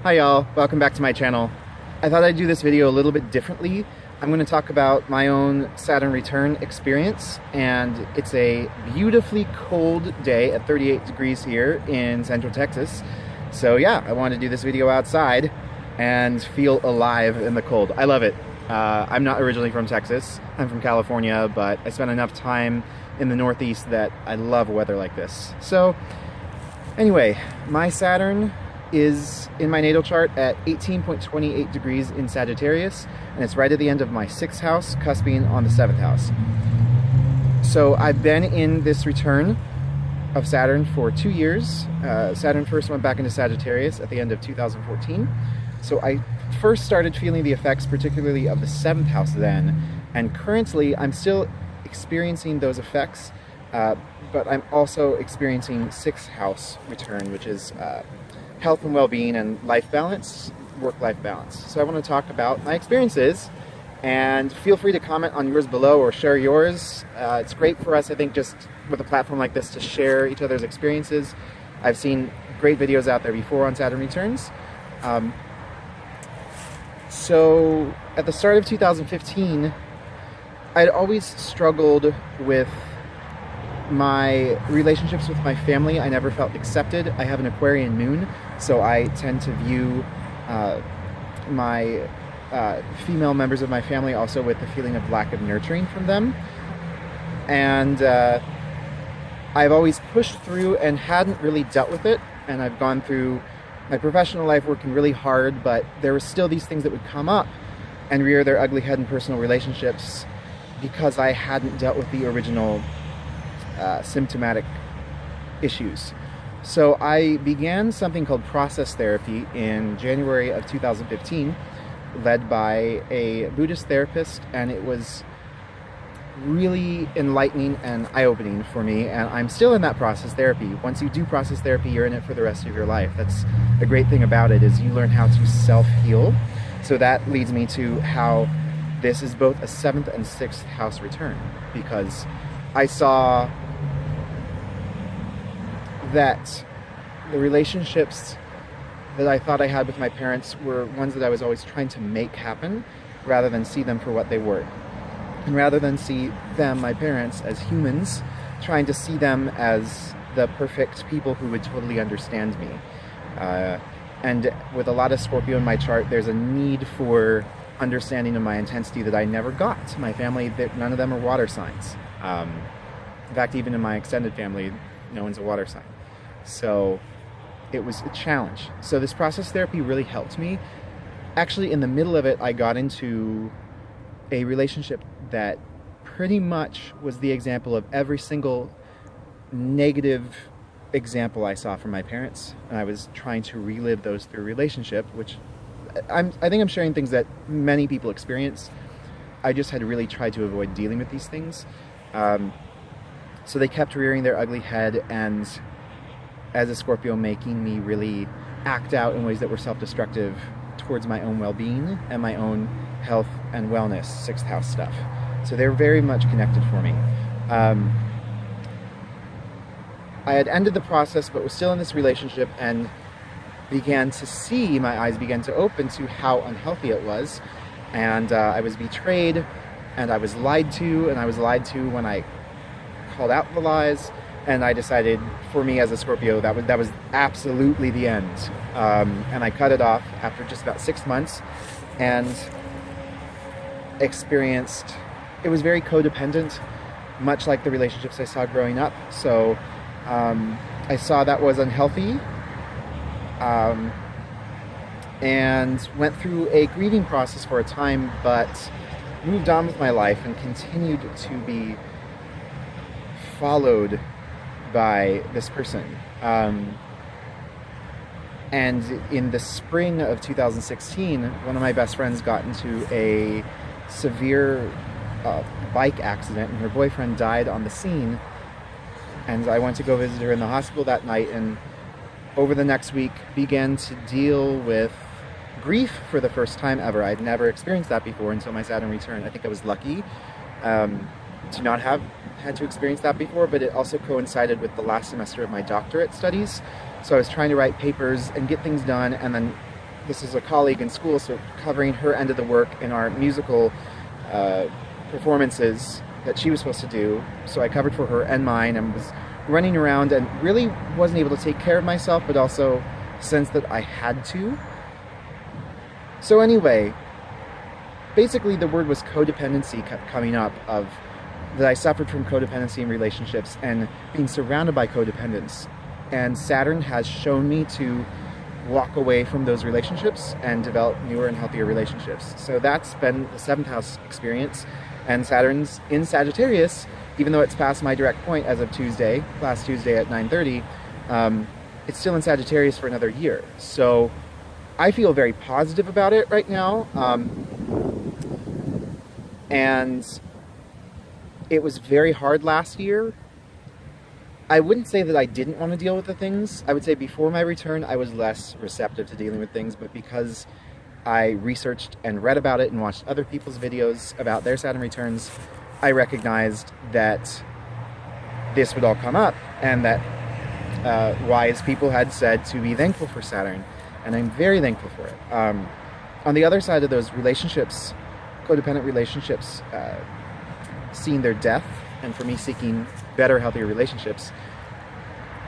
Hi y'all, welcome back to my channel. I thought I'd do this video a little bit differently. I'm going to talk about my own Saturn return experience, and it's a beautifully cold day at 38 degrees here in Central Texas. So yeah, I wanted to do this video outside and feel alive in the cold. I love it. I'm not originally from Texas, I'm from California, but I spent enough time in the Northeast that I love weather like this. So anyway, my Saturn is in my natal chart at 18.28 degrees in Sagittarius, and it's right at the end of my 6th house, cusping on the 7th house. So I've been in this return of Saturn for 2 years. Saturn first went back into Sagittarius at the end of 2014. So I first started feeling the effects, particularly of the 7th house then, and currently I'm still experiencing those effects, but I'm also experiencing 6th house return, which is health and well-being and life balance, work-life balance. So I want to talk about my experiences, and feel free to comment on yours below or share yours. It's great for us, I think, just with a platform like this to share each other's experiences. I've seen great videos out there before on Saturn returns. So at the start of 2015, I'd always struggled with my relationships with my family. I never felt accepted. I have an Aquarian moon, so I tend to view my female members of my family also with the feeling of lack of nurturing from them. And I've always pushed through and hadn't really dealt with it, and I've gone through my professional life working really hard, but there were still these things that would come up and rear their ugly head in personal relationships because I hadn't dealt with the original symptomatic issues. So I began something called process therapy in January of 2015, led by a Buddhist therapist, and it was really enlightening and eye-opening for me, and I'm still in that process therapy. Once you do process therapy, you're in it for the rest of your life. That's the great thing about it, is you learn how to self-heal. So that leads me to how this is both a 7th and 6th house return, because I saw that the relationships that I thought I had with my parents were ones that I was always trying to make happen rather than see them for what they were. And rather than see them, my parents, as humans, trying to see them as the perfect people who would totally understand me. And with a lot of Scorpio in my chart, there's a need for understanding of my intensity that I never got. My family, none of them are water signs. In fact, even in my extended family, no one's a water sign. So it was a challenge. So this process therapy really helped me. Actually, in the middle of it, I got into a relationship that pretty much was the example of every single negative example I saw from my parents. And I was trying to relive those through relationship, which I think I'm sharing things that many people experience. I just had really tried to avoid dealing with these things. So they kept rearing their ugly head, and as a Scorpio, making me really act out in ways that were self-destructive towards my own well-being and my own health and wellness, 6th house stuff. So they're very much connected for me. I had ended the process, but was still in this relationship, and began to see, my eyes began to open to how unhealthy it was. And I was betrayed, and I was lied to, and I was lied to when I called out the lies. And I decided, for me as a Scorpio, that was absolutely the end. And I cut it off after just about 6 months, and experienced, it was very codependent, much like the relationships I saw growing up. So I saw that was unhealthy, and went through a grieving process for a time, but moved on with my life and continued to be followed by this person. And in the spring of 2016, one of my best friends got into a severe bike accident, and her boyfriend died on the scene. And I went to go visit her in the hospital that night, and over the next week began to deal with grief for the first time ever. I'd never experienced that before until my Saturn return. I think I was lucky to not have had to experience that before, but it also coincided with the last semester of my doctorate studies. So I was trying to write papers and get things done, and then this is a colleague in school, so covering her end of the work in our musical performances that she was supposed to do. So I covered for her and mine, and was running around and really wasn't able to take care of myself, but also sense that I had to. So anyway, basically the word was codependency kept coming up, of that I suffered from codependency in relationships and being surrounded by codependence. And Saturn has shown me to walk away from those relationships and develop newer and healthier relationships. So that's been the 7th house experience. And Saturn's in Sagittarius, even though it's past my direct point as of Tuesday, last Tuesday at 9:30, it's still in Sagittarius for another year. So I feel very positive about it right now. And it was very hard last year. I wouldn't say that I didn't want to deal with the things. I would say before my return, I was less receptive to dealing with things, but because I researched and read about it and watched other people's videos about their Saturn returns, I recognized that this would all come up, and that wise people had said to be thankful for Saturn, and I'm very thankful for it. On the other side of those relationships, codependent relationships, seeing their death, and for me seeking better, healthier relationships,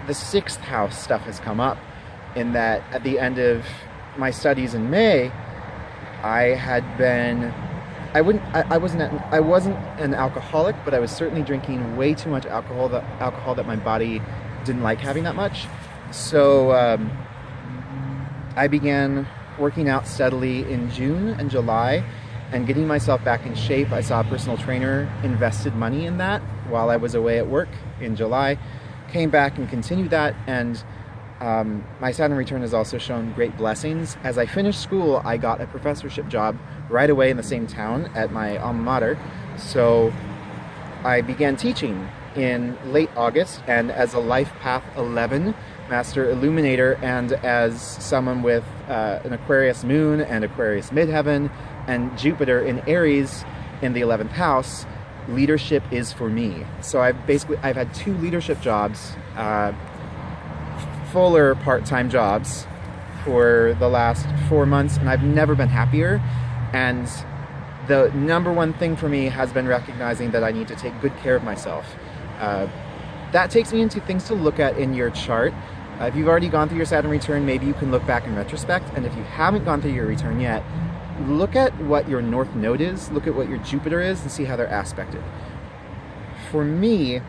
the 6th house stuff has come up, in that at the end of my studies in May, I wasn't an alcoholic, but I was certainly drinking way too much alcohol that my body didn't like having that much. So I began working out steadily in June and July and getting myself back in shape. I saw a personal trainer, invested money in that while I was away at work in July, came back and continued that, and my Saturn return has also shown great blessings. As I finished school, I got a professorship job right away in the same town at my alma mater. So I began teaching in late August, and as a Life Path 11 Master Illuminator, and as someone with an Aquarius moon and Aquarius midheaven and Jupiter in Aries in the 11th house, leadership is for me. So I've had 2 leadership jobs, fuller part-time jobs, for the last 4 months, and I've never been happier. And the number one thing for me has been recognizing that I need to take good care of myself. That takes me into things to look at in your chart. If you've already gone through your Saturn return, maybe you can look back in retrospect. And if you haven't gone through your return yet, look at what your North Node is, look at what your Jupiter is, and see how they're aspected. For me,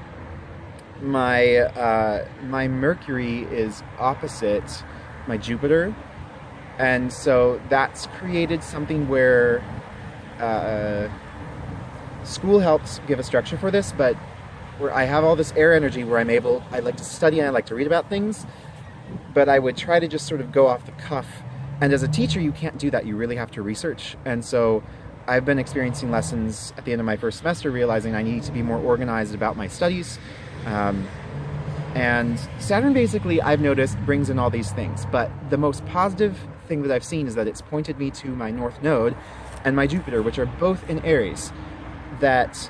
my Mercury is opposite my Jupiter, and so that's created something where school helps give a structure for this, but where I have all this air energy where I like to study and I like to read about things, but I would try to just sort of go off the cuff. And as a teacher, you can't do that. You really have to research. And so I've been experiencing lessons at the end of my first semester, realizing I need to be more organized about my studies. And Saturn basically, I've noticed, brings in all these things. But the most positive thing that I've seen is that it's pointed me to my North Node and my Jupiter, which are both in Aries. That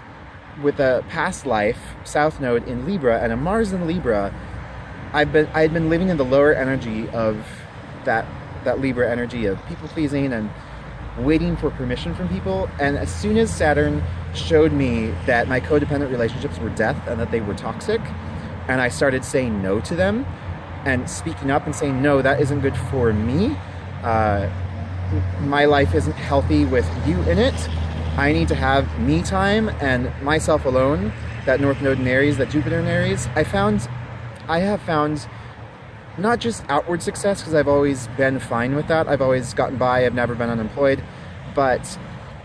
with a past life, South Node in Libra, and a Mars in Libra, I had been living in the lower energy of that Libra energy of people-pleasing and waiting for permission from people. And as soon as Saturn showed me that my codependent relationships were death and that they were toxic, and I started saying no to them and speaking up and saying, no, that isn't good for me. My life isn't healthy with you in it. I need to have me time and myself alone. That North Node in Aries, that Jupiter in Aries, I have found not just outward success, because I've always been fine with that. I've always gotten by. I've never been unemployed. But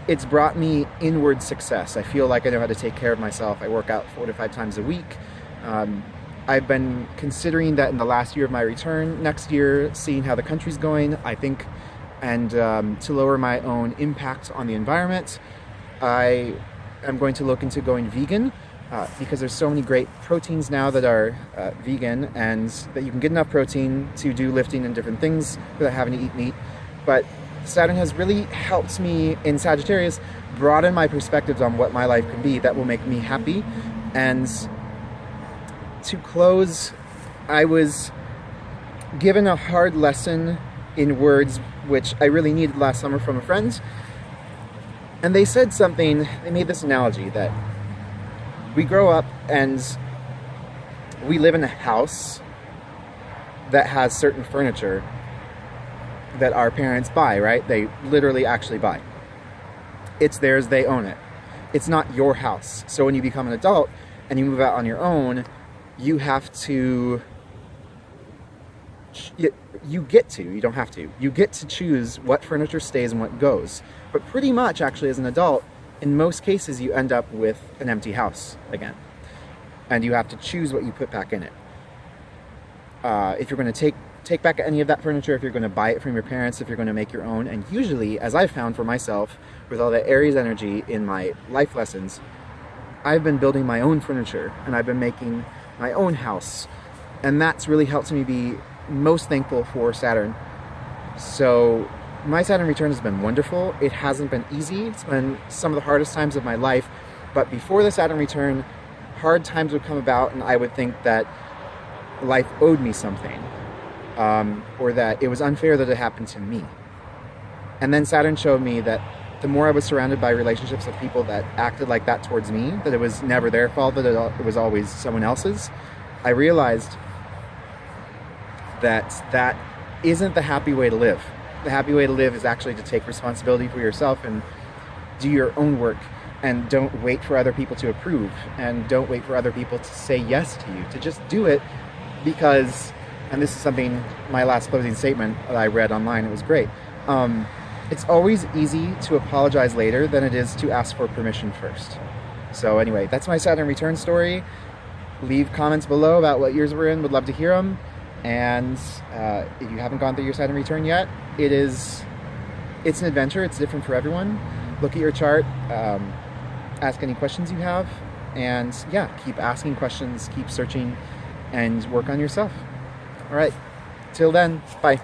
it's brought me inward success. I feel like I know how to take care of myself. I work out 4 to 5 times a week. I've been considering that in the last year of my return, next year, seeing how the country's going, I think, and to lower my own impact on the environment, I am going to look into going vegan. Because there's so many great proteins now that are vegan, and that you can get enough protein to do lifting and different things without having to eat meat. But Saturn has really helped me in Sagittarius broaden my perspectives on what my life can be that will make me happy. And to close, I was given a hard lesson in words which I really needed last summer from a friend. And they said something, they made this analogy that we grow up and we live in a house that has certain furniture that our parents buy, right? They literally actually buy. It's theirs, they own it. It's not your house. So when you become an adult and you move out on your own, you have to, you get to, you don't have to, you get to choose what furniture stays and what goes. But pretty much actually as an adult, in most cases you end up with an empty house again. And you have to choose what you put back in it. If you're going to take back any of that furniture, if you're going to buy it from your parents, if you're going to make your own. And usually, as I've found for myself, with all the Aries energy in my life lessons, I've been building my own furniture and I've been making my own house. And that's really helped me be most thankful for Saturn. So my Saturn return has been wonderful. It hasn't been easy. It's been some of the hardest times of my life. But before the Saturn return, hard times would come about and I would think that life owed me something. Or that it was unfair that it happened to me. And then Saturn showed me that the more I was surrounded by relationships of people that acted like that towards me, that it was never their fault, that it was always someone else's, I realized that that isn't the happy way to live. The happy way to live is actually to take responsibility for yourself and do your own work, and don't wait for other people to approve, and don't wait for other people to say yes to you, to just do it because, and this is something, my last closing statement that I read online, it was great. It's always easy to apologize later than it is to ask for permission first. So anyway, that's my Saturn return story. Leave comments below about what years we're in, would love to hear them. And if you haven't gone through your Saturn return yet, it's an adventure, it's different for everyone. Look at your chart, ask any questions you have, and yeah, keep asking questions, keep searching, and work on yourself. All right, till then, bye.